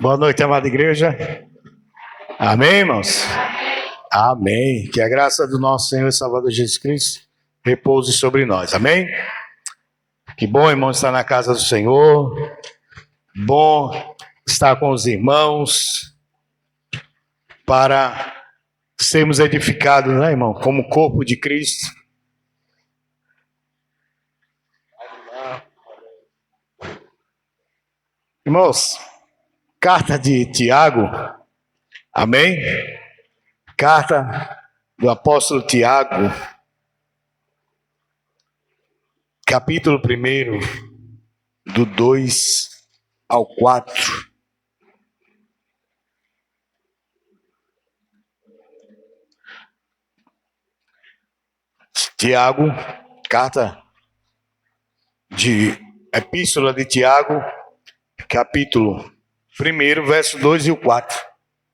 Boa noite, amada igreja. Amém, irmãos? Amém. Que a graça do nosso Senhor e Salvador Jesus Cristo repouse sobre nós. Amém? Que bom, irmão, estar na casa do Senhor. Bom estar com os irmãos para sermos edificados, né, irmão? Como corpo de Cristo. Irmãos, carta de Tiago, amém? Carta do apóstolo Tiago, capítulo 1, do 2 ao 4. Tiago, carta de Epístola de Tiago, capítulo 1, verso 2 e o 4.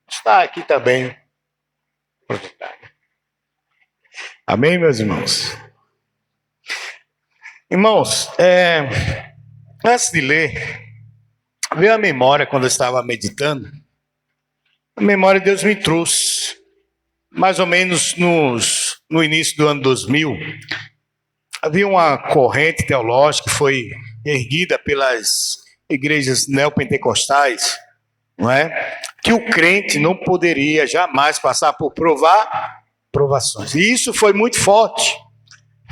Está aqui também. Amém, meus irmãos? Irmãos, antes de ler, veio a memória quando eu estava meditando. A memória Deus me trouxe, mais ou menos no início do ano 2000, havia uma corrente teológica que foi erguida pelas igrejas neopentecostais, não é? Que o crente não poderia jamais passar por provações. E isso foi muito forte.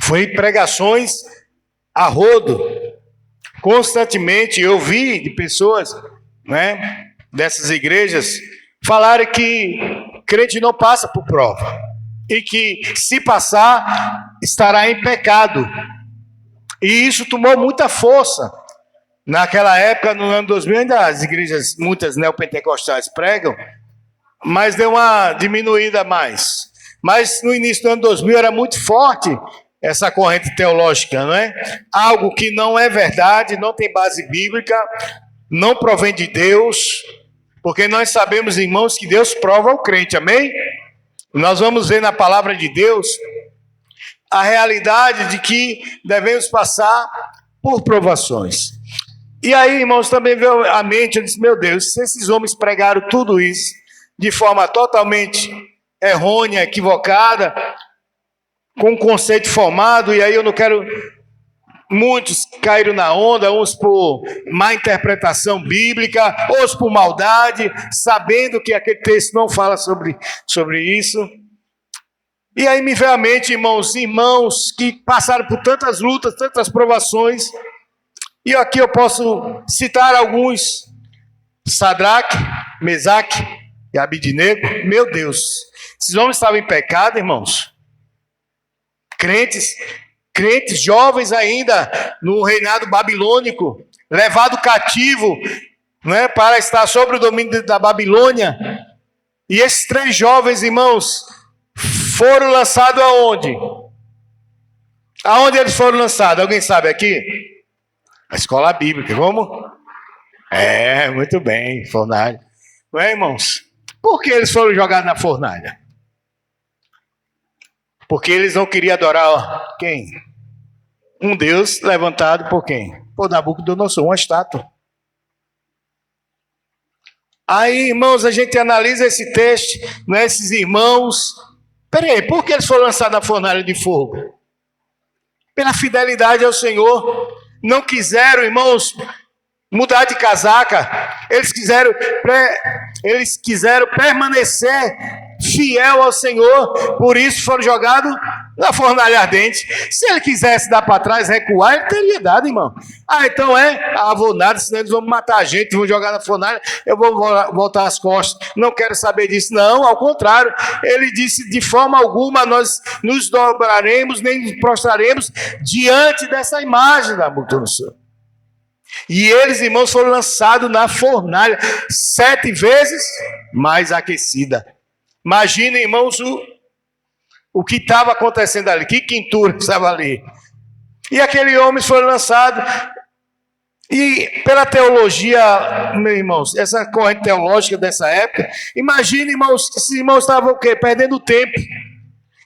Foi pregações a rodo. Constantemente eu vi de pessoas, não é, dessas igrejas falarem que crente não passa por prova. E que se passar, estará em pecado. E isso tomou muita força. Naquela época, no ano 2000, ainda as igrejas, muitas neopentecostais pregam, mas deu uma diminuída mais. Mas no início do ano 2000 era muito forte essa corrente teológica, não é? Algo que não é verdade, não tem base bíblica, não provém de Deus, porque nós sabemos, irmãos, que Deus prova o crente, amém? Nós vamos ver na palavra de Deus a realidade de que devemos passar por provações. E aí, irmãos, também veio à mente, eu disse, meu Deus, se esses homens pregaram tudo isso de forma totalmente errônea, equivocada, com um conceito formado, e aí eu não quero... Muitos caíram na onda, uns por má interpretação bíblica, outros por maldade, sabendo que aquele texto não fala sobre isso. E aí me veio à mente, irmãos que passaram por tantas lutas, tantas provações. E aqui eu posso citar alguns: Sadraque, Mesaque e Abidnego. Meu Deus, esses homens estavam em pecado, irmãos. Crentes jovens ainda no reinado babilônico, levado cativo, não é, para estar sobre o domínio da Babilônia. E esses 3 jovens, irmãos, foram lançados aonde? Aonde eles foram lançados? Alguém sabe aqui? A escola bíblica, como? Muito bem, fornalha. Não é, irmãos? Por que eles foram jogados na fornalha? Porque eles não queriam adorar quem? Um Deus levantado por quem? Por Nabucodonosor, uma estátua. Aí, irmãos, a gente analisa esse texto, né, esses irmãos. Peraí, por que eles foram lançados na fornalha de fogo? Pela fidelidade ao Senhor. Não quiseram, irmãos, mudar de casaca. Eles quiseram permanecer fiel ao Senhor. Por isso foram jogados na fornalha ardente. Se ele quisesse dar para trás, recuar, ele teria dado, irmão. Então vou nada, senão eles vão matar a gente, vão jogar na fornalha, eu vou voltar as costas. Não quero saber disso. Não, ao contrário. Ele disse, de forma alguma nós nos dobraremos, nem nos prostraremos diante dessa imagem da Nabucodonosor. E eles, irmãos, foram lançados na fornalha 7 vezes mais aquecida. Imaginem, irmãos, o que estava acontecendo ali, que quintura estava ali. E aquele homem foi lançado. E pela teologia, meus irmãos, essa corrente teológica dessa época, imagine, irmãos, que esses irmãos estavam o quê? Perdendo tempo.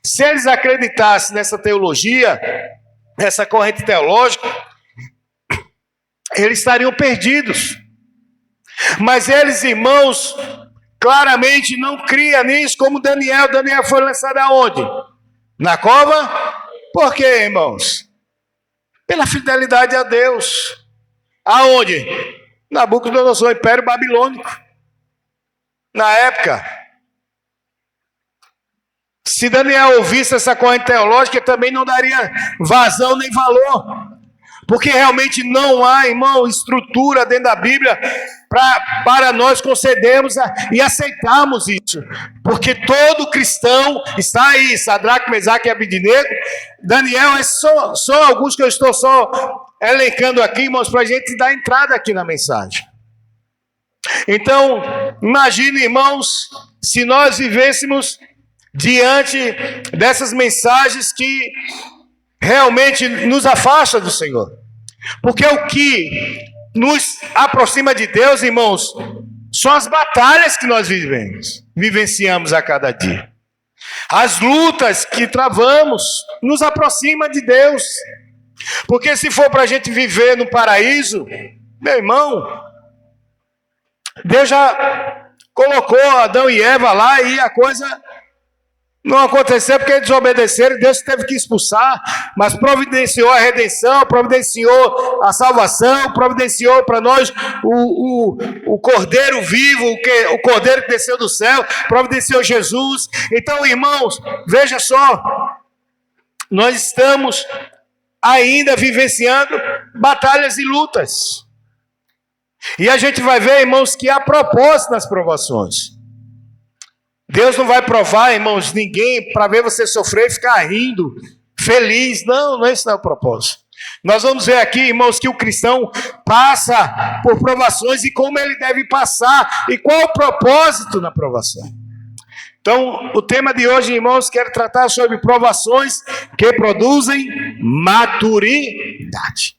Se eles acreditassem nessa teologia, nessa corrente teológica, eles estariam perdidos. Mas eles, irmãos, claramente não criam nisso, como Daniel. Daniel foi lançado aonde? Na cova? Por quê, irmãos? Pela fidelidade a Deus. Aonde? Nabucodonosor, Império Babilônico. Na época. Se Daniel ouvisse essa corrente teológica, também não daria vazão nem valor. Porque realmente não há, irmão, estrutura dentro da Bíblia para nós concedermos e aceitarmos isso. Porque todo cristão está aí, Sadraque, Mesaque e Abednego. Daniel, é só alguns que eu estou só elencando aqui, irmãos, para a gente dar entrada aqui na mensagem. Então, imagine, irmãos, se nós vivêssemos diante dessas mensagens que realmente nos afasta do Senhor. Porque o que nos aproxima de Deus, irmãos, são as batalhas que nós vivenciamos a cada dia. As lutas que travamos nos aproxima de Deus. Porque se for para a gente viver no paraíso, meu irmão, Deus já colocou Adão e Eva lá e a coisa não aconteceu porque eles desobedeceram, Deus teve que expulsar, mas providenciou a redenção, providenciou a salvação, providenciou para nós o Cordeiro vivo, o Cordeiro que desceu do céu, providenciou Jesus. Então, irmãos, veja só, nós estamos ainda vivenciando batalhas e lutas. E a gente vai ver, irmãos, que há propósito nas provações. Deus não vai provar, irmãos, ninguém para ver você sofrer e ficar rindo, feliz. Não, esse não é o propósito. Nós vamos ver aqui, irmãos, que o cristão passa por provações e como ele deve passar e qual o propósito na provação. Então, o tema de hoje, irmãos, quero tratar sobre provações que produzem maturidade.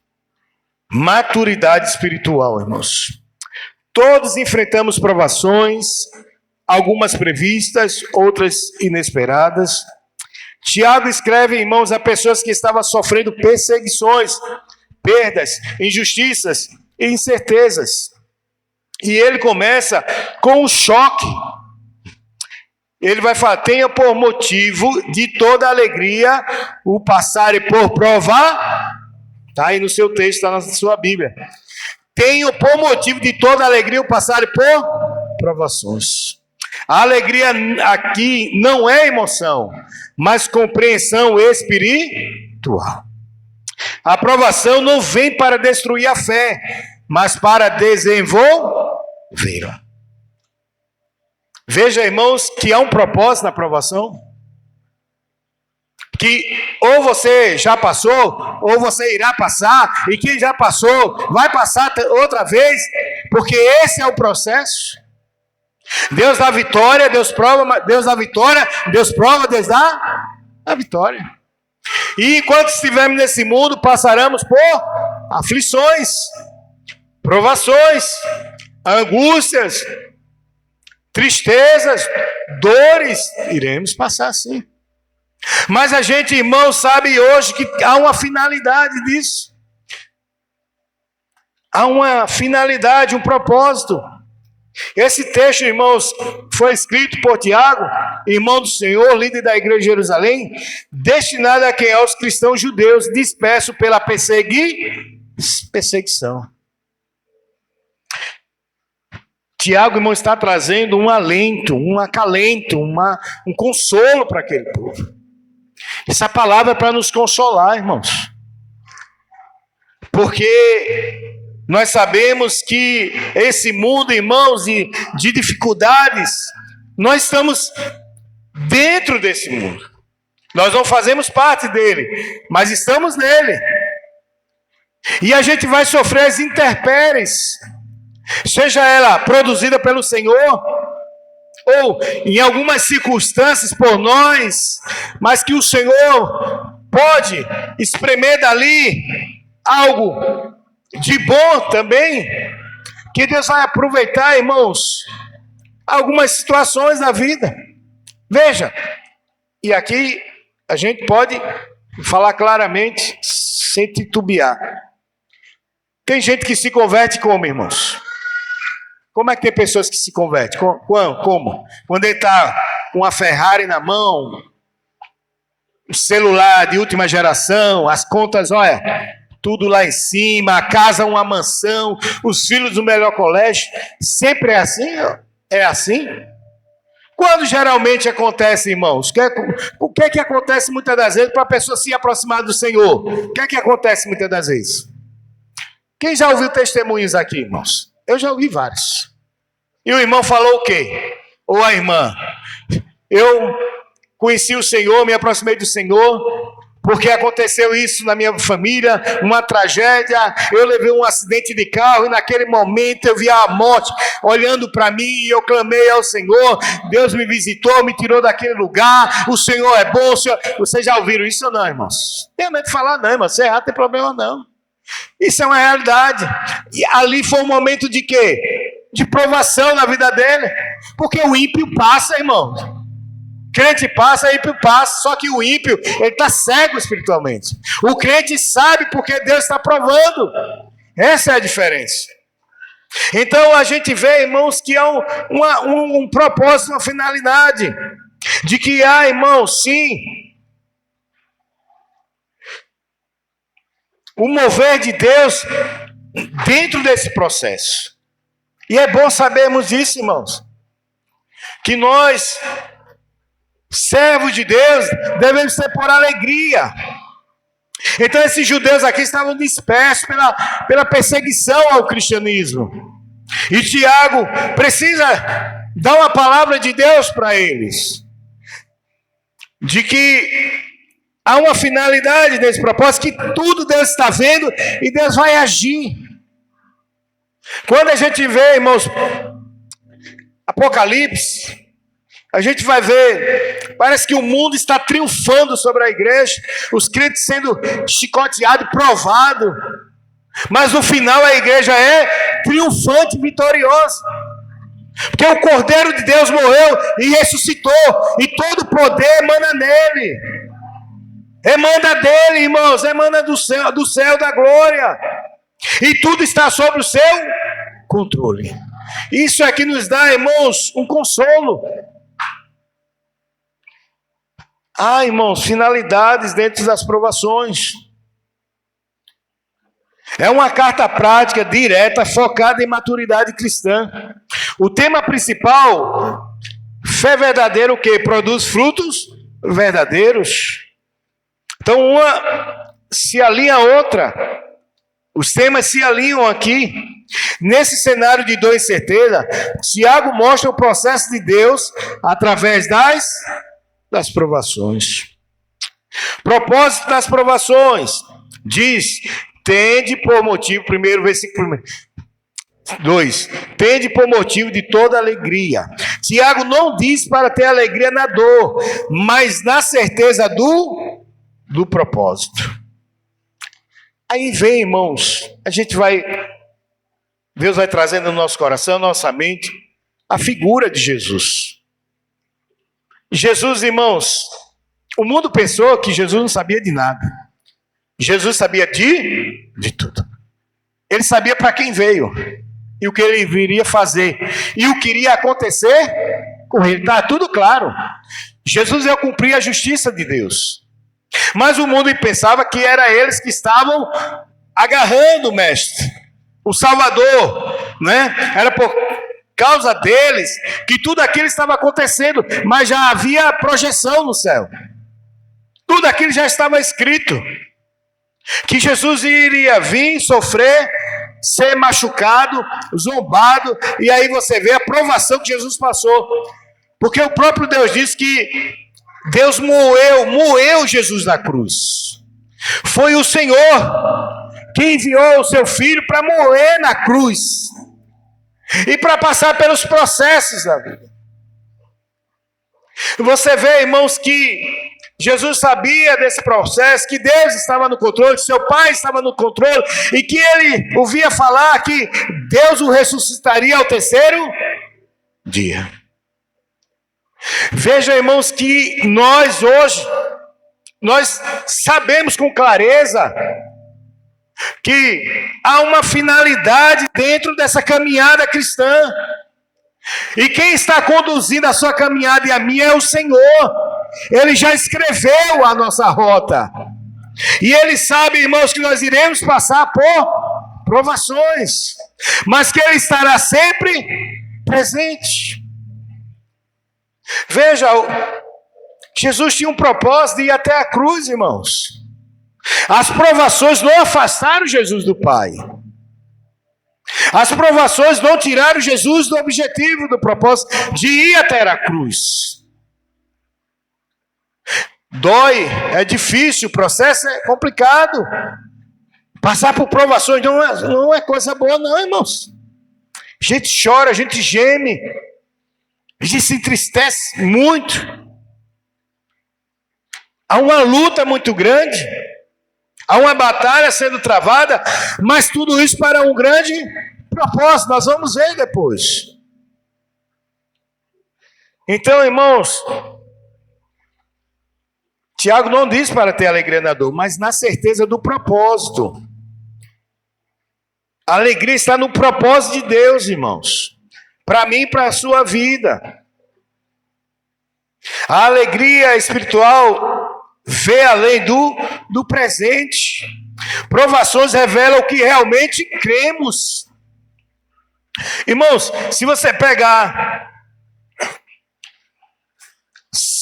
Maturidade espiritual, irmãos. Todos enfrentamos provações, algumas previstas, outras inesperadas. Tiago escreve, irmãos, a pessoas que estavam sofrendo perseguições, perdas, injustiças e incertezas. E ele começa com um choque. Ele vai falar, tenha por motivo de toda alegria o passarem por provar. Está aí no seu texto, está na sua Bíblia. Tenho por motivo de toda alegria o passarem por provações. A alegria aqui não é emoção, mas compreensão espiritual. A aprovação não vem para destruir a fé, mas para desenvolvê-la. Veja, irmãos, que há um propósito na aprovação. Que ou você já passou, ou você irá passar, e quem já passou vai passar outra vez, porque esse é o processo. Deus dá vitória, Deus prova, Deus dá vitória, Deus prova, Deus dá a vitória. E enquanto estivermos nesse mundo, passaremos por aflições, provações, angústias, tristezas, dores, iremos passar sim. Mas a gente, irmão, sabe hoje que há uma finalidade disso. Há uma finalidade, um propósito. Esse texto, irmãos, foi escrito por Tiago, irmão do Senhor, líder da igreja de Jerusalém, destinado a quem? Aos cristãos judeus dispersos pela perseguição. Tiago, irmão, está trazendo um alento, um acalento, um consolo para aquele povo. Essa palavra é para nos consolar, irmãos. Porque nós sabemos que esse mundo, irmãos, de dificuldades, nós estamos dentro desse mundo. Nós não fazemos parte dele, mas estamos nele. E a gente vai sofrer as intempéries, seja ela produzida pelo Senhor, ou em algumas circunstâncias por nós, mas que o Senhor pode espremer dali algo de bom também, que Deus vai aproveitar, irmãos, algumas situações da vida. Veja, e aqui a gente pode falar claramente, sem titubear. Tem gente que se converte como, irmãos? Como é que tem pessoas que se convertem? Como? Quando ele está com uma Ferrari na mão, um celular de última geração, as contas, olha, tudo lá em cima, a casa uma mansão, os filhos do melhor colégio. Sempre é assim? É assim? Quando geralmente acontece, irmãos? O que é que acontece muitas das vezes para a pessoa se aproximar do Senhor? O que é que acontece muitas das vezes? Quem já ouviu testemunhos aqui, irmãos? Eu já ouvi vários. E o irmão falou o quê? Ou a irmã? Eu conheci o Senhor, me aproximei do Senhor, porque aconteceu isso na minha família, uma tragédia, eu levei um acidente de carro e naquele momento eu vi a morte olhando para mim e eu clamei ao Senhor, Deus me visitou, me tirou daquele lugar, o Senhor é bom, o Senhor... Vocês já ouviram isso ou não, irmãos? Não tem medo de falar não, irmãos, se errar não tem problema não. Isso é uma realidade. E ali foi um momento de quê? De provação na vida dele, porque o ímpio passa, irmão. Crente passa, ímpio passa, só que o ímpio, ele está cego espiritualmente. O crente sabe porque Deus está provando. Essa é a diferença. Então a gente vê, irmãos, que há um propósito, uma finalidade, de que há, irmãos, sim, o mover de Deus dentro desse processo. E é bom sabermos isso, irmãos, que nós, servos de Deus, devemos ser por alegria. Então esses judeus aqui estavam dispersos pela perseguição ao cristianismo. E Tiago precisa dar uma palavra de Deus para eles. De que há uma finalidade desse propósito, que tudo Deus está vendo e Deus vai agir. Quando a gente vê, irmãos, Apocalipse, a gente vai ver, parece que o mundo está triunfando sobre a igreja, os crentes sendo chicoteados, provados, mas no final a igreja é triunfante, vitoriosa, porque o Cordeiro de Deus morreu e ressuscitou, e todo o poder emana nele, emana dele, irmãos, emana do céu da glória, e tudo está sob o seu controle. Isso é que nos dá, irmãos, um consolo. Ah, irmãos, finalidades dentro das provações. É uma carta prática, direta, focada em maturidade cristã. O tema principal, fé verdadeira, o quê? Produz frutos verdadeiros. Então, uma se alinha a outra. Os temas se alinham aqui. Nesse cenário de dor e incerteza, Tiago mostra o processo de Deus através das provações. Propósito das provações. Diz, tende por motivo, primeiro versículo 2, tende por motivo de toda alegria. Tiago não diz para ter alegria na dor, mas na certeza do propósito. Aí vem, irmãos, Deus vai trazendo no nosso coração, nossa mente, a figura de Jesus. Jesus, irmãos, o mundo pensou que Jesus não sabia de nada. Jesus sabia de tudo. Ele sabia para quem veio e o que ele viria fazer e o que iria acontecer com ele. Está tudo claro. Jesus ia cumprir a justiça de Deus. Mas o mundo pensava que era eles que estavam agarrando o mestre, o Salvador, né? Era por causa deles que tudo aquilo estava acontecendo, mas já havia projeção no céu. Tudo aquilo já estava escrito. Que Jesus iria vir, sofrer, ser machucado, zombado, e aí você vê a provação que Jesus passou. Porque o próprio Deus disse que Deus moeu Jesus na cruz. Foi o Senhor que enviou o seu Filho para morrer na cruz e para passar pelos processos da vida. Você vê, irmãos, que Jesus sabia desse processo, que Deus estava no controle, que seu Pai estava no controle, e que ele ouvia falar que Deus o ressuscitaria ao terceiro dia. Veja, irmãos, que nós hoje, nós sabemos com clareza que há uma finalidade dentro dessa caminhada cristã. E quem está conduzindo a sua caminhada e a minha é o Senhor. Ele já escreveu a nossa rota. E Ele sabe, irmãos, que nós iremos passar por provações, mas que Ele estará sempre presente. Veja, Jesus tinha um propósito de ir até a cruz, irmãos. As provações não afastaram Jesus do Pai. As provações não tiraram Jesus do objetivo, do propósito de ir até a cruz. Dói, é difícil, o processo é complicado. Passar por provações não é coisa boa, não, irmãos. A gente chora, a gente geme, a gente se entristece muito. Há uma luta muito grande, há uma batalha sendo travada, mas tudo isso para um grande propósito. Nós vamos ver depois. Então, irmãos, Tiago não diz para ter alegria na dor, mas na certeza do propósito. A alegria está no propósito de Deus, irmãos. Para mim e para a sua vida. A alegria espiritual vê além do presente. Provações revelam o que realmente cremos. Irmãos, se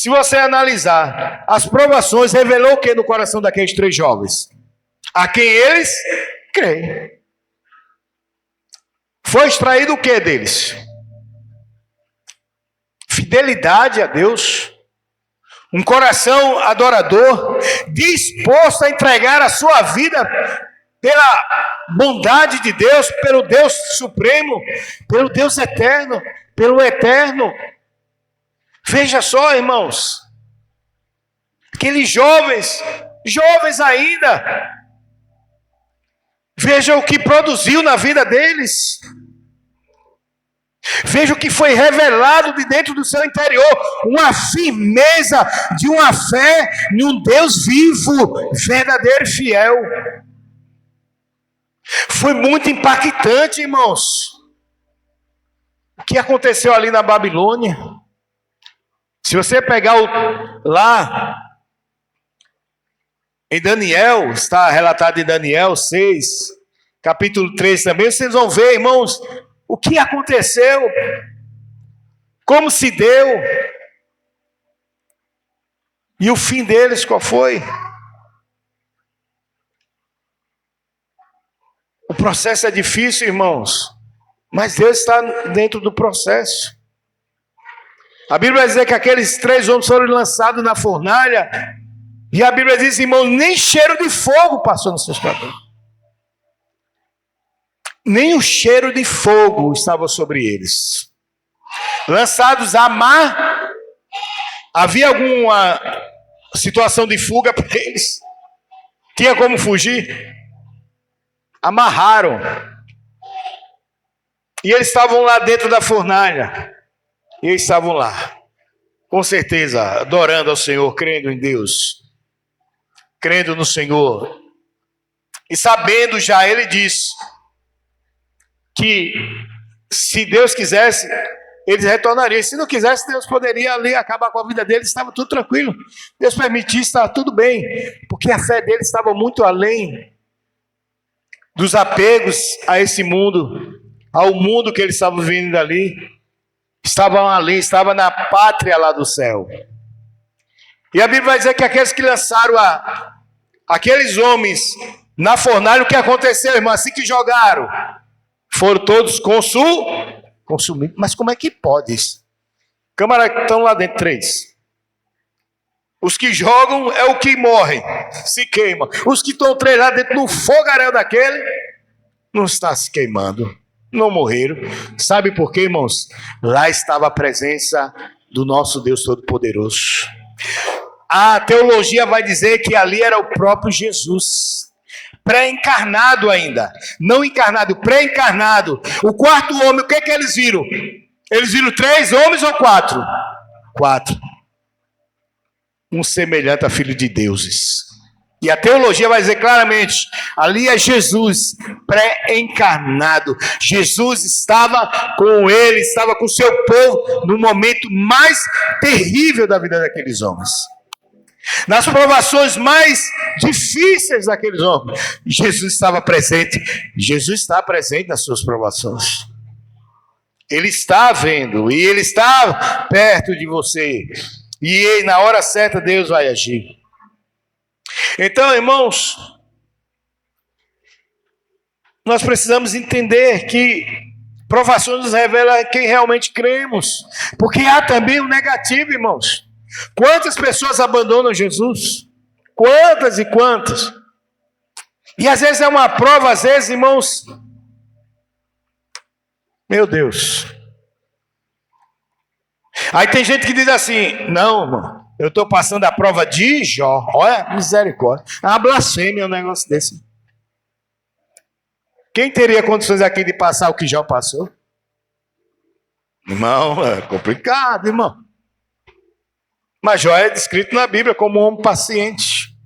você analisar, as provações revelou o que no coração daqueles 3 jovens? A quem eles creem. Foi extraído o que deles? Fidelidade a Deus. Um coração adorador, disposto a entregar a sua vida pela bondade de Deus, pelo Deus supremo, pelo Deus eterno, pelo eterno. Veja só, irmãos, aqueles jovens ainda, veja o que produziu na vida deles. Veja o que foi revelado de dentro do seu interior, uma firmeza de uma fé em um Deus vivo, verdadeiro e fiel. Foi muito impactante, irmãos, o que aconteceu ali na Babilônia. Se você pegar lá em Daniel, está relatado em Daniel 6, capítulo 3 também, vocês vão ver, irmãos, o que aconteceu, como se deu, e o fim deles qual foi? O processo é difícil, irmãos, mas Deus está dentro do processo. A Bíblia vai dizer que aqueles 3 homens foram lançados na fornalha, e a Bíblia diz, irmãos, nem cheiro de fogo passou nos seus cabelos. Nem o cheiro de fogo estava sobre eles. Lançados a mar, havia alguma situação de fuga para eles? Tinha como fugir? Amarraram. E eles estavam lá dentro da fornalha. E eles estavam lá, com certeza, adorando ao Senhor, crendo em Deus, crendo no Senhor. E sabendo já, ele disse que se Deus quisesse, eles retornariam. Se não quisesse, Deus poderia ali acabar com a vida deles, estava tudo tranquilo. Deus permitisse, estava tudo bem, porque a fé deles estava muito além dos apegos a esse mundo, ao mundo que eles estavam vivendo ali. Estavam ali, estavam na pátria lá do céu. E a Bíblia vai dizer que aqueles que lançaram aqueles homens na fornalha, o que aconteceu, irmão? Assim que jogaram, foram todos consumidos. Mas como é que pode isso? Camaradas que estão lá dentro, 3. Os que jogam é o que morrem, se queimam. Os que estão 3 lá dentro no fogaréu daquele, não está se queimando, não morreram. Sabe por quê, irmãos? Lá estava a presença do nosso Deus Todo-Poderoso. A teologia vai dizer que ali era o próprio Jesus, pré-encarnado ainda, não encarnado, pré-encarnado. O 4º homem, o que eles viram? Eles viram 3 homens ou 4? 4. Um semelhante a filho de deuses. E a teologia vai dizer claramente, ali é Jesus pré-encarnado. Jesus estava com ele, estava com o seu povo no momento mais terrível da vida daqueles homens. Nas provações mais difíceis daqueles homens, Jesus estava presente. Jesus está presente nas suas provações. Ele está vendo e ele está perto de você. E na hora certa Deus vai agir. Então, irmãos, nós precisamos entender que provações nos revelam quem realmente cremos. Porque há também o negativo, irmãos. Quantas pessoas abandonam Jesus? Quantas e quantas? E às vezes é uma prova, às vezes, irmãos, meu Deus. Aí tem gente que diz assim, não, irmão, eu estou passando a prova de Jó. Olha, misericórdia. É uma blasfêmia um negócio desse. Quem teria condições aqui de passar o que Jó passou? Irmão, é complicado, irmão. Mas Jó é descrito na Bíblia como um homem paciente.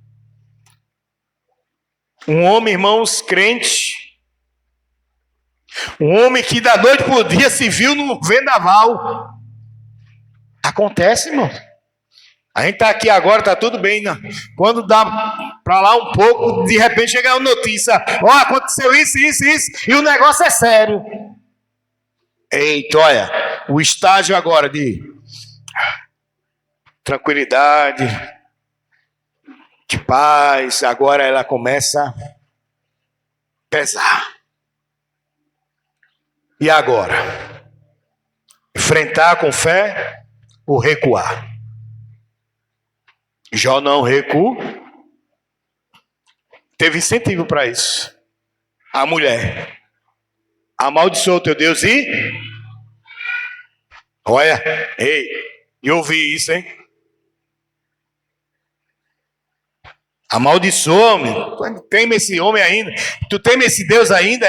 Um homem, irmãos, crente. Um homem que da noite para o dia se viu no vendaval. Acontece, irmão. A gente está aqui agora, está tudo bem, né? Quando dá para lá um pouco, de repente chega uma notícia. Ó, aconteceu isso, e o negócio é sério. Eita, olha, o estágio agora de tranquilidade, de paz, agora ela começa a pesar. E agora? Enfrentar com fé ou recuar? Jó não recua. Teve incentivo para isso. A mulher amaldiçoou teu Deus e... Olha, ei, eu ouvi isso, hein? Amaldiçoa, homem. Teme esse homem ainda. Tu teme esse Deus ainda?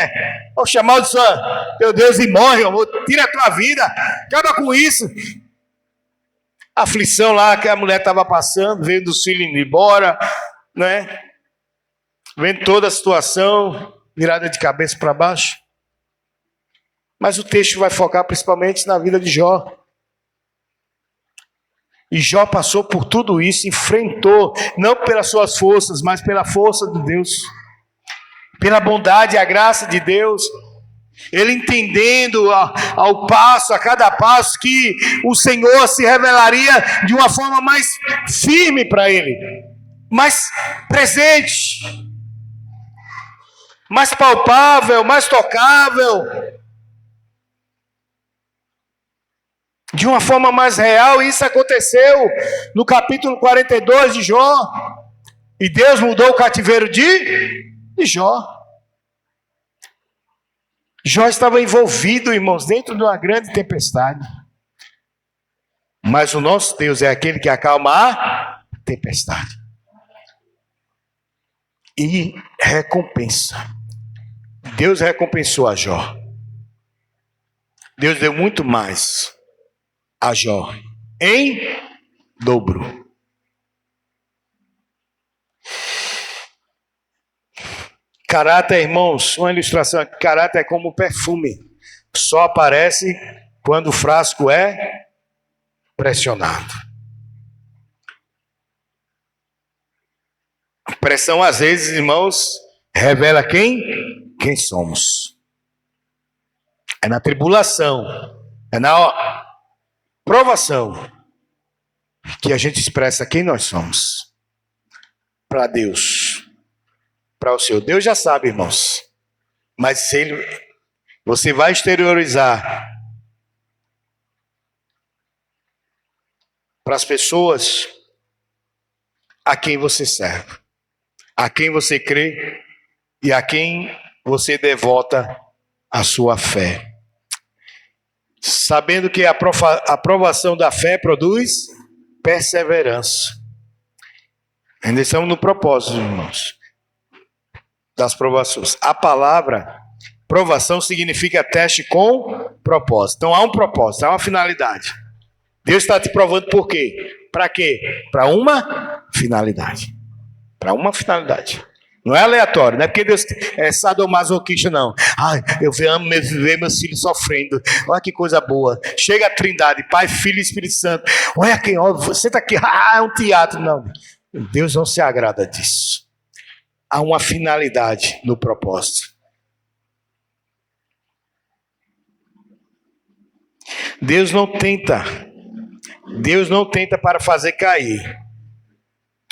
Poxa, amaldiçoa teu Deus e morre, amor. Tira a tua vida. Acaba com isso. A aflição lá que a mulher estava passando, vendo os filhos indo embora, né? Vendo toda a situação, virada de cabeça para baixo. Mas o texto vai focar principalmente na vida de Jó. E Jó passou por tudo isso, enfrentou, não pelas suas forças, mas pela força de Deus, pela bondade e a graça de Deus. Ele entendendo ao passo, a cada passo, que o Senhor se revelaria de uma forma mais firme para ele, mais presente, mais palpável, mais tocável, de uma forma mais real. E isso aconteceu no capítulo 42 de Jó. E Deus mudou o cativeiro de Jó. Jó estava envolvido, irmãos, dentro de uma grande tempestade. Mas o nosso Deus é aquele que acalma a tempestade. E recompensa. Deus recompensou a Jó. Deus deu muito mais a Jó, em dobro. Caráter, irmãos, uma ilustração aqui. Caráter é como perfume. Só aparece quando o frasco é pressionado. A pressão, às vezes, irmãos, revela quem somos. É na tribulação, é na provação que a gente expressa quem nós somos. Para Deus. Para o Senhor. Deus já sabe, irmãos. Mas se você vai exteriorizar para as pessoas a quem você serve, a quem você crê e a quem você devota a sua fé. Sabendo que a aprovação da fé produz perseverança. Ainda estamos no propósito, irmãos, das provações. A palavra provação significa teste com propósito. Então há um propósito, há uma finalidade. Deus está te provando por quê? Para quê? Para uma finalidade. Para uma finalidade. Não é aleatório, não é porque Deus é sadomasoquista, não. Ai, eu amo ver meus filhos sofrendo. Olha que coisa boa. Chega a Trindade, Pai, Filho e Espírito Santo. Olha quem, ó, você está aqui, é um teatro. Não, Deus não se agrada disso. Há uma finalidade no propósito. Deus não tenta para fazer cair.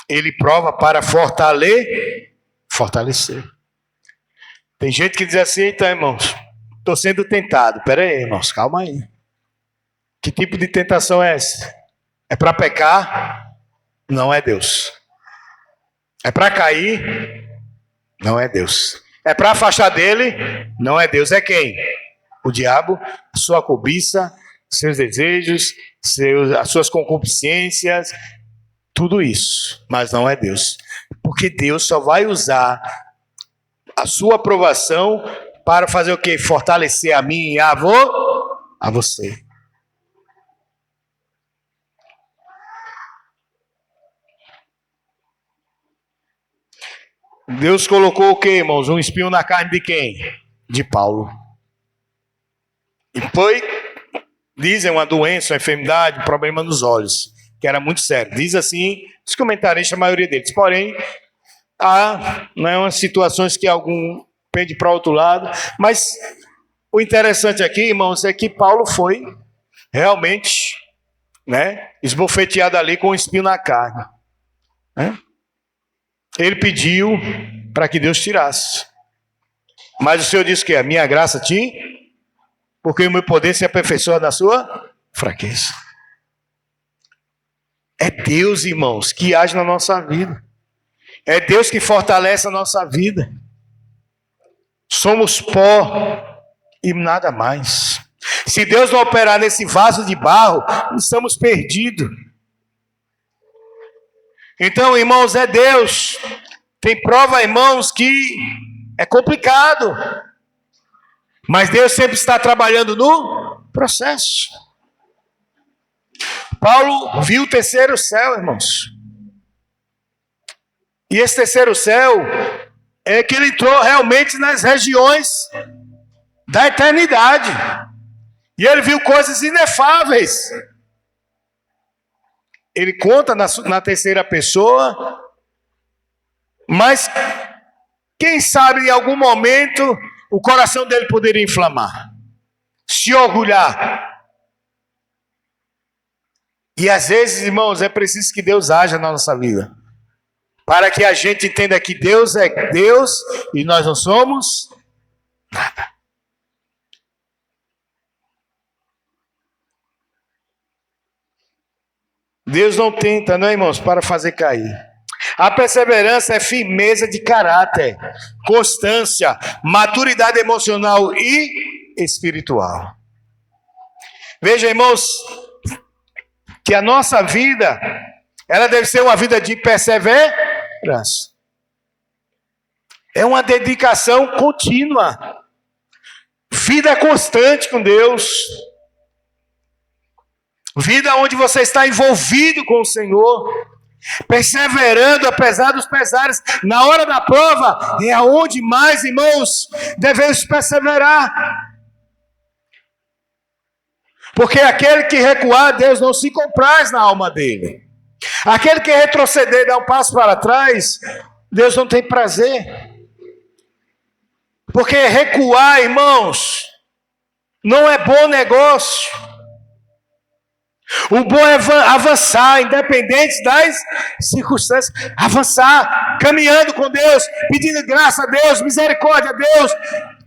Ele prova para fortalecer. Tem gente que diz assim, então, irmãos, estou sendo tentado. Espera aí, irmãos, calma aí. Que tipo de tentação é essa? É para pecar? Não é Deus. É para cair? Não é Deus. É para afastar dele? Não é Deus. É quem? O diabo, sua cobiça, seus desejos, as suas concupiscências, tudo isso. Mas não é Deus. Porque Deus só vai usar a sua aprovação para fazer o quê? Fortalecer a mim e a você. Deus colocou o quê, irmãos? Um espinho na carne de quem? De Paulo. E foi, dizem, uma doença, uma enfermidade, um problema nos olhos, que era muito sério. Diz assim, os comentaristas, a maioria deles. Porém, há umas situações que algum pende para o outro lado. Mas o interessante aqui, irmãos, é que Paulo foi realmente esbofeteado ali com um espinho na carne. Ele pediu para que Deus tirasse. Mas o Senhor disse que a minha graça porque o meu poder se aperfeiçoa na sua fraqueza. É Deus, irmãos, que age na nossa vida. É Deus que fortalece a nossa vida. Somos pó e nada mais. Se Deus não operar nesse vaso de barro, estamos perdidos. Então, irmãos, é Deus. Tem prova, irmãos, que é complicado. Mas Deus sempre está trabalhando no processo. Paulo viu o terceiro céu, irmãos. E esse terceiro céu é que ele entrou realmente nas regiões da eternidade. E ele viu coisas inefáveis. Ele conta na terceira pessoa, mas quem sabe em algum momento o coração dele poderia inflamar, se orgulhar. E às vezes, irmãos, é preciso que Deus haja na nossa vida, para que a gente entenda que Deus é Deus e nós não somos nada. Deus não tenta, não, irmãos, para fazer cair. A perseverança é firmeza de caráter, constância, maturidade emocional e espiritual. Veja, irmãos, que a nossa vida, ela deve ser uma vida de perseverança. É uma dedicação contínua. Vida constante com Deus. Vida onde você está envolvido com o Senhor. Perseverando apesar dos pesares. Na hora da prova é aonde mais, irmãos, devemos perseverar. Porque aquele que recuar, Deus não se compraz na alma dele. Aquele que retroceder e dar um passo para trás, Deus não tem prazer. Porque recuar, irmãos, não é bom negócio. O bom é avançar, independente das circunstâncias. Avançar, caminhando com Deus, pedindo graça a Deus, misericórdia a Deus.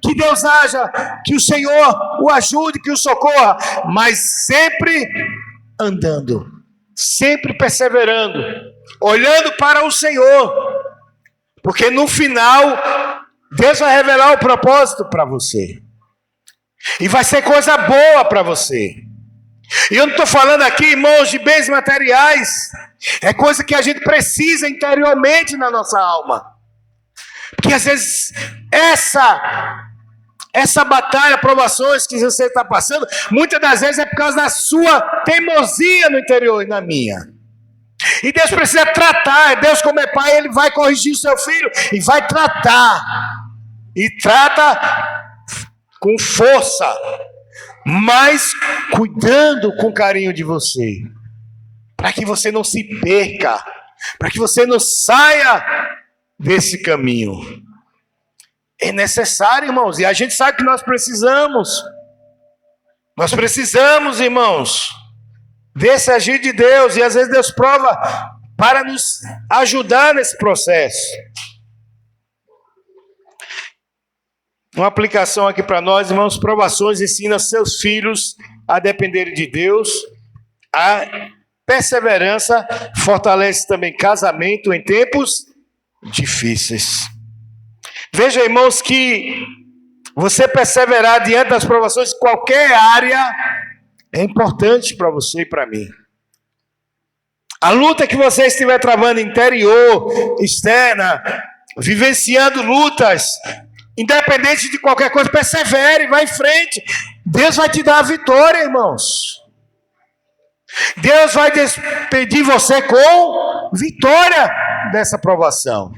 Que Deus haja, que o Senhor o ajude, que o socorra. Mas sempre andando, sempre perseverando, olhando para o Senhor. Porque no final, Deus vai revelar o propósito para você. E vai ser coisa boa para você. E eu não estou falando aqui, irmãos, de bens materiais. É coisa que a gente precisa interiormente na nossa alma. Porque às vezes essa batalha, provações que você está passando, muitas das vezes é por causa da sua teimosia no interior e na minha. E Deus precisa tratar. Deus, como é pai, ele vai corrigir o seu filho e vai tratar. E trata com força, mas cuidando com carinho de você, para que você não se perca, para que você não saia desse caminho. É necessário, irmãos, e a gente sabe que nós precisamos. Nós precisamos, irmãos, desse agir de Deus, e às vezes Deus prova para nos ajudar nesse processo. Uma aplicação aqui para nós, irmãos: provações ensinam seus filhos a dependerem de Deus. A perseverança fortalece também casamento em tempos difíceis. Veja, irmãos, que você perseverar diante das provações em qualquer área é importante para você e para mim. A luta que você estiver travando, interior, externa, vivenciando lutas, independente de qualquer coisa, persevere, vai em frente. Deus vai te dar a vitória, irmãos. Deus vai despedir você com vitória dessa provação.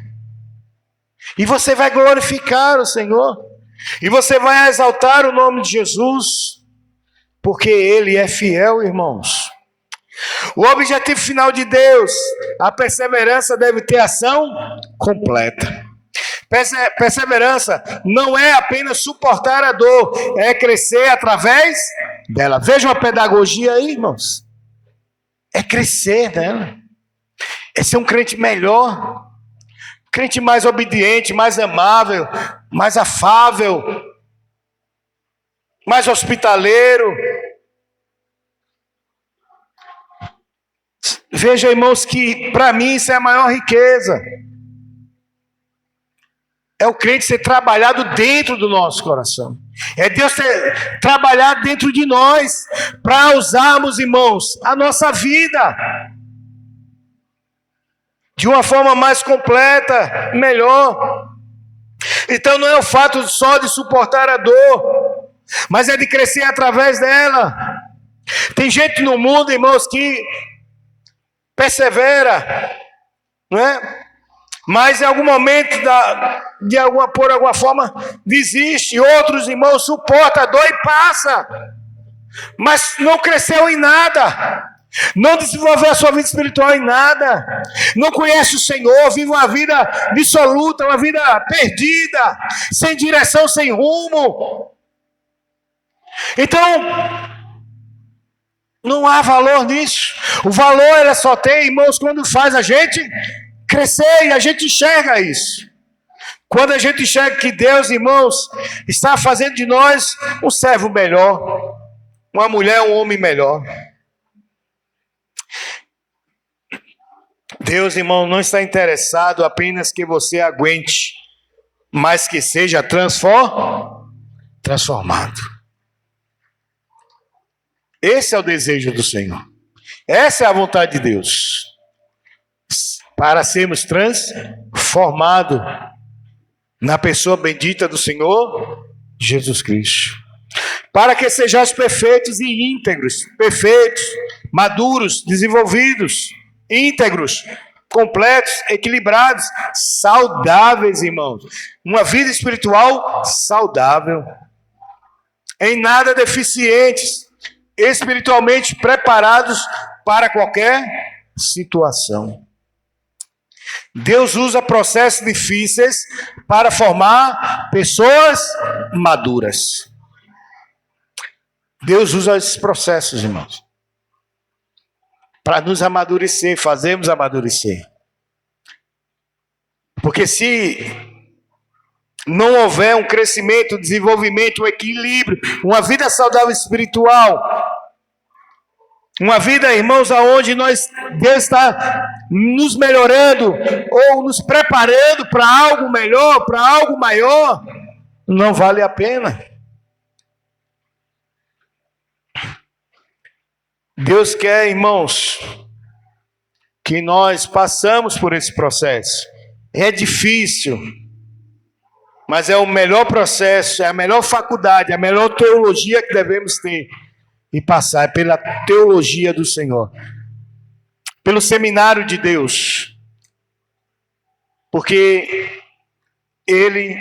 E você vai glorificar o Senhor. E você vai exaltar o nome de Jesus, porque Ele é fiel, irmãos. O objetivo final de Deus, a perseverança deve ter ação completa. Perseverança não é apenas suportar a dor, é crescer através dela. Veja uma pedagogia aí, irmãos. É crescer dela. É ser um crente melhor. Um crente mais obediente, mais amável, mais afável, mais hospitaleiro. Veja, irmãos, que para mim isso é a maior riqueza. É o crente ser trabalhado dentro do nosso coração. É Deus ter trabalhado dentro de nós para usarmos, irmãos, a nossa vida de uma forma mais completa, melhor. Então não é o fato só de suportar a dor, mas é de crescer através dela. Tem gente no mundo, irmãos, que persevera, não é? Mas em algum momento, por alguma forma, desiste. Outros, irmãos, suportam a dor e passa. Mas não cresceu em nada. Não desenvolveu a sua vida espiritual em nada. Não conhece o Senhor, vive uma vida dissoluta, uma vida perdida, sem direção, sem rumo. Então, não há valor nisso. O valor ela só tem, irmãos, quando faz a gente crescer, e a gente enxerga isso. Quando a gente enxerga que Deus, irmãos, está fazendo de nós um servo melhor, uma mulher, um homem melhor. Deus, irmão, não está interessado apenas que você aguente, mas que seja transformado. Esse é o desejo do Senhor. Essa é a vontade de Deus. Para sermos transformados na pessoa bendita do Senhor Jesus Cristo. Para que sejais perfeitos e íntegros, perfeitos, maduros, desenvolvidos, íntegros, completos, equilibrados, saudáveis, irmãos. Uma vida espiritual saudável. Em nada deficientes, espiritualmente preparados para qualquer situação. Deus usa processos difíceis para formar pessoas maduras. Deus usa esses processos, irmãos, para nos amadurecer, fazermos amadurecer. Porque se não houver um crescimento, um desenvolvimento, um equilíbrio, uma vida saudável espiritual, uma vida, irmãos, aonde Deus está nos melhorando ou nos preparando para algo melhor, para algo maior, não vale a pena. Deus quer, irmãos, que nós passamos por esse processo. É difícil, mas é o melhor processo, é a melhor faculdade, é a melhor teologia que devemos ter e passar pela teologia do Senhor. pelo seminário de Deus, porque Ele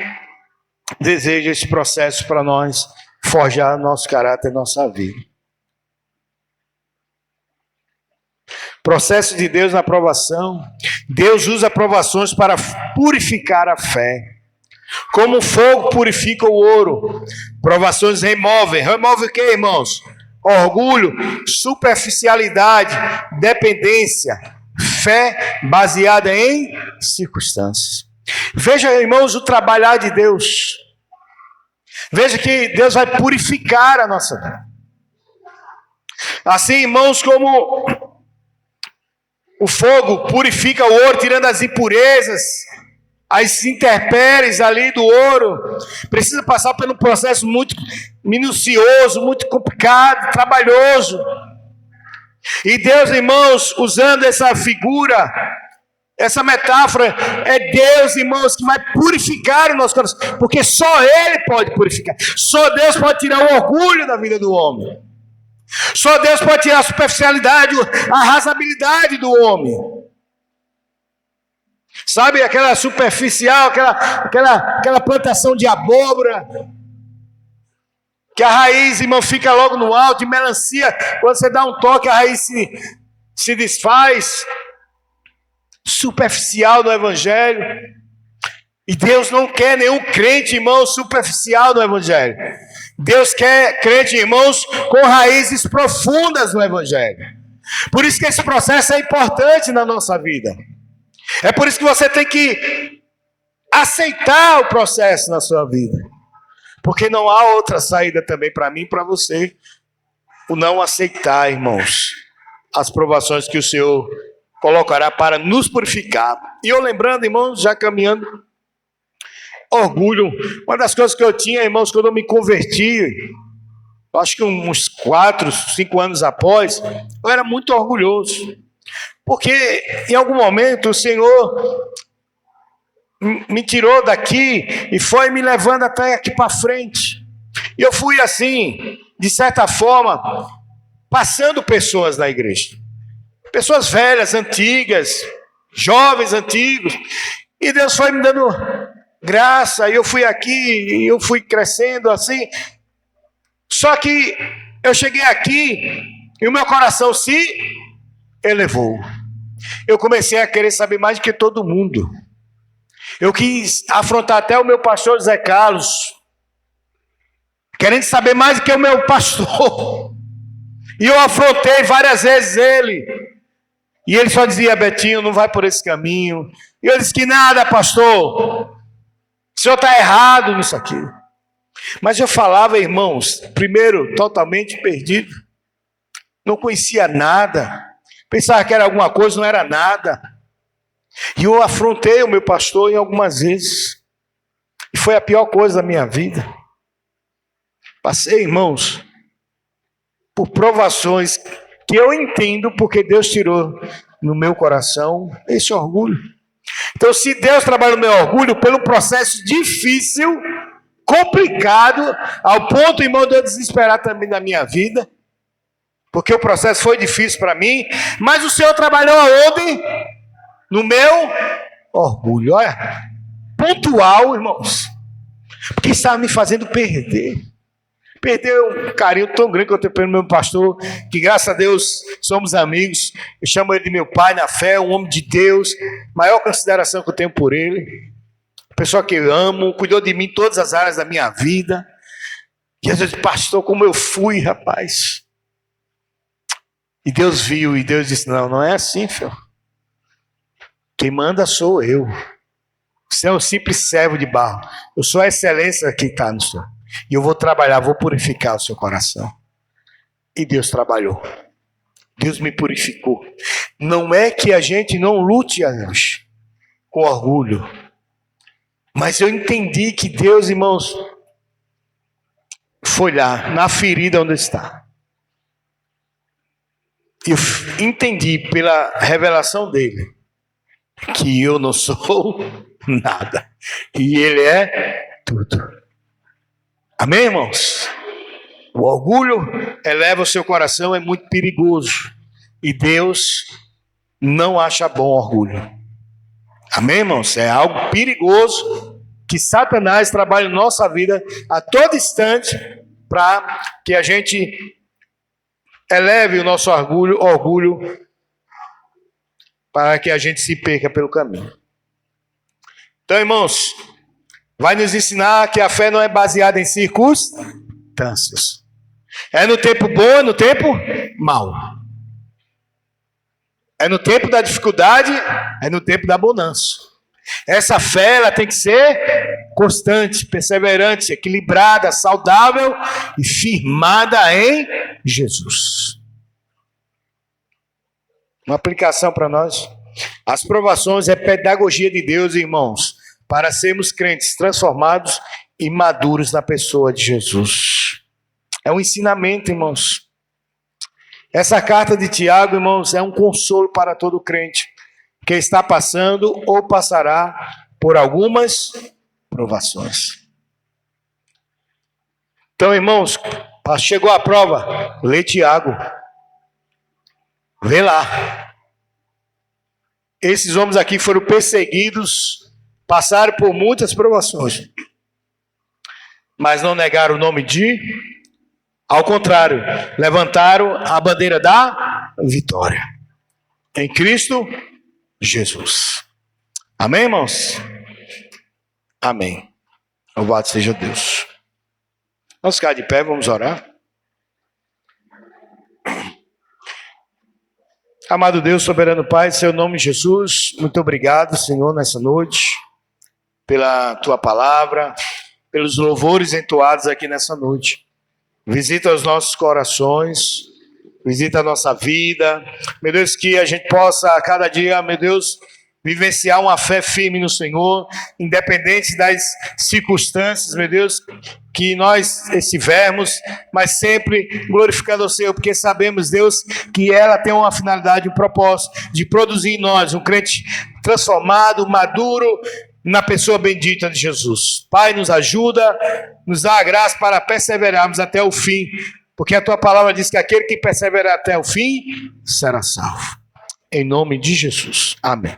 deseja esse processo para nós, forjar nosso caráter, nossa vida. Processo de Deus na aprovação. Deus usa aprovações para purificar a fé. Como o fogo purifica o ouro. Provações removem. Remove o que, irmãos? Orgulho, superficialidade, dependência, fé baseada em circunstâncias. Veja, irmãos, o trabalhar de Deus. Veja que Deus vai purificar a nossa vida. Assim, irmãos, como o fogo purifica o ouro, tirando as impurezas, as intempéries ali do ouro, precisa passar por um processo muito minucioso, muito complicado, trabalhoso. E Deus, irmãos, usando essa figura, essa metáfora, é Deus, irmãos, que vai purificar o nosso coração, porque só Ele pode purificar. Só Deus pode tirar o orgulho da vida do homem. Só Deus pode tirar a superficialidade, a arrasabilidade do homem. Sabe, aquela superficial, aquela plantação de abóbora, que a raiz, irmão, fica logo no alto, de melancia, quando você dá um toque, a raiz se desfaz. Superficial no Evangelho. E Deus não quer nenhum crente, irmão, superficial no Evangelho. Deus quer crente, irmãos, com raízes profundas no Evangelho. Por isso que esse processo é importante na nossa vida. É por isso que você tem que aceitar o processo na sua vida. Porque não há outra saída também para mim e para você. O não aceitar, irmãos, as provações que o Senhor colocará para nos purificar. E eu lembrando, irmãos, já caminhando, orgulho. Uma das coisas que eu tinha, irmãos, quando eu me converti, acho que uns 4, 5 anos após, eu era muito orgulhoso. Porque em algum momento o Senhor me tirou daqui e foi me levando até aqui para frente. E eu fui assim, de certa forma, passando pessoas na igreja. Pessoas velhas, antigas, jovens, antigos. E Deus foi me dando graça, e eu fui aqui, e eu fui crescendo assim. Só que eu cheguei aqui e o meu coração se elevou. Eu comecei a querer saber mais do que todo mundo. Eu quis afrontar até o meu pastor José Carlos, querendo saber mais do que o meu pastor. E eu afrontei várias vezes ele. E ele só dizia: Betinho, não vai por esse caminho. E eu disse: que nada, pastor. O senhor está errado nisso aqui. Mas eu falava, irmãos, primeiro, totalmente perdido. Não conhecia nada. Pensava que era alguma coisa, não era nada. E eu afrontei o meu pastor em algumas vezes. E foi a pior coisa da minha vida. Passei, irmãos, por provações que eu entendo porque Deus tirou no meu coração esse orgulho. Então, se Deus trabalha no meu orgulho pelo processo difícil, complicado, ao ponto, irmão, de eu desesperar também na minha vida, porque o processo foi difícil para mim, mas o Senhor trabalhou aonde? No meu orgulho. Olha, pontual, irmãos, porque estava me fazendo perder um carinho tão grande que eu tenho pelo meu pastor, que graças a Deus somos amigos. Eu chamo ele de meu pai na fé, um homem de Deus, maior consideração que eu tenho por ele, pessoa que eu amo, cuidou de mim em todas as áreas da minha vida. E às vezes, pastor, como eu fui, rapaz. E Deus viu, e Deus disse: não, não é assim, filho. Quem manda sou eu. Você é um simples servo de barro. Eu sou a excelência que está no Senhor. E eu vou trabalhar, vou purificar o seu coração. E Deus trabalhou. Deus me purificou. Não é que a gente não lute, irmãos, com orgulho. Mas eu entendi que Deus, irmãos, foi lá, na ferida onde está. Eu entendi pela revelação dele que eu não sou nada. E ele é tudo. Amém, irmãos? O orgulho eleva o seu coração, é muito perigoso. E Deus não acha bom orgulho. Amém, irmãos? É algo perigoso que Satanás trabalha em nossa vida a todo instante para que a gente eleve o nosso orgulho para que a gente se perca pelo caminho. Então, irmãos, vai nos ensinar que a fé não é baseada em circunstâncias. É no tempo bom, é no tempo mau. É no tempo da dificuldade, é no tempo da bonança. Essa fé ela tem que ser constante, perseverante, equilibrada, saudável e firmada em Jesus. Uma aplicação para nós. As provações é pedagogia de Deus, irmãos, para sermos crentes transformados e maduros na pessoa de Jesus. É um ensinamento, irmãos. Essa carta de Tiago, irmãos, é um consolo para todo crente que está passando ou passará por algumas provações. Então, irmãos, chegou a prova, lê Tiago. Vê lá. Esses homens aqui foram perseguidos, passaram por muitas provações, mas não negaram o nome de... Ao contrário, levantaram a bandeira da vitória. Em Cristo Jesus. Amém, irmãos? Amém. Louvado seja Deus. Vamos ficar de pé, vamos orar. Amado Deus, soberano Pai, em seu nome Jesus, muito obrigado, Senhor, nessa noite, pela tua palavra, pelos louvores entoados aqui nessa noite. Visita os nossos corações, visita a nossa vida. Meu Deus, que a gente possa a cada dia, meu Deus, vivenciar uma fé firme no Senhor, independente das circunstâncias, meu Deus, que nós estivermos, mas sempre glorificando o Senhor, porque sabemos, Deus, que ela tem uma finalidade, um propósito de produzir em nós um crente transformado, maduro, na pessoa bendita de Jesus. Pai, nos ajuda, nos dá a graça para perseverarmos até o fim, porque a tua palavra diz que aquele que perseverar até o fim será salvo. Em nome de Jesus. Amém.